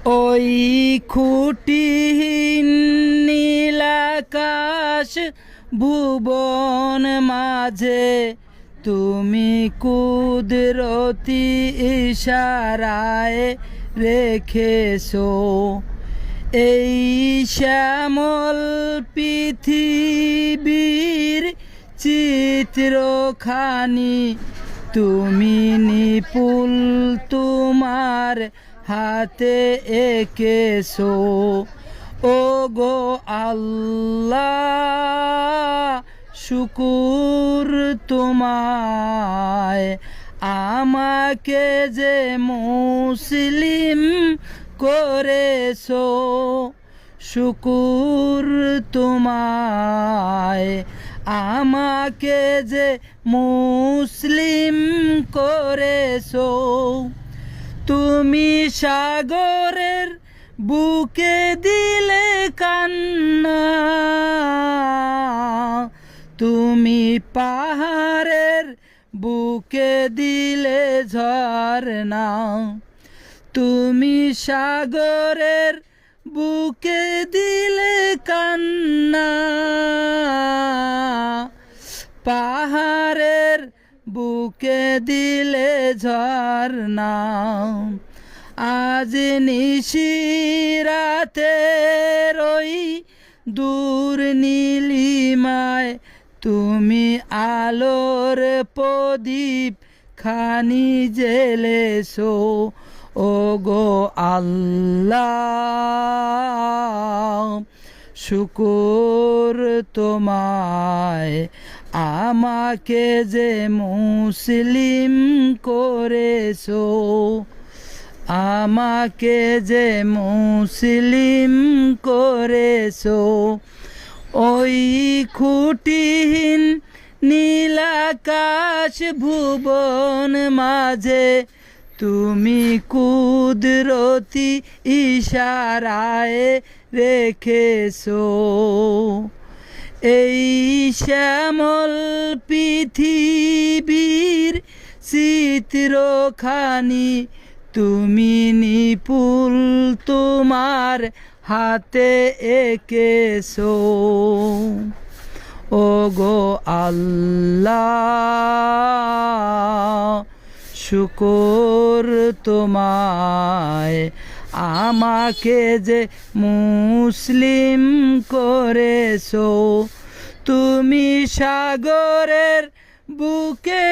ওই খুঁটিহীন নীলাকাশ ভুবন মাঝে তুমি কুদরতি ইশারায় রেখেছো এই শ্যামল পৃথিবীর চিত্রখানি। তুমি নিপুল তোমার হাতে এঁকেছো। ও গো আল্লাহ, শুকুর তোমায়, আমাকে যে মুসলিম করেছো। শুকুর তোমায়, আমাকে যে মুসলিম করেছো। তুমি সাগরের বুকে দিলে কান্না, তুমি পাহাড়ের বুকে দিলে ঝরনা। তুমি সাগরের বুকে দিলে কান্না, পাহাড়ের বুকে দিলে ঝরনা। আজ নিশিরাতে রই দূর নীলিমায় তুমি আলোর প্রদীপ খানি জ্বেলেছো। ও গো আল্লাহ, শুকুর তোমায়, আমাকে যে মুসলিম করেছো। আমাকে যে মুসলিম করেছো। ওই খুঁটিহীন নীলাকাশ ভুবন মাঝে তুমি কুদরতি ইশারায় রেখেছো এই শ্যামল পৃথিবীর চিত্রখানি। তুমি নিপুল তোমার হাতে এঁকেছো। ও গো আল্লাহ, শুকুর তোমায়, আমাকে যে মুসলিম করেছো। তুমি সাগরের বুকে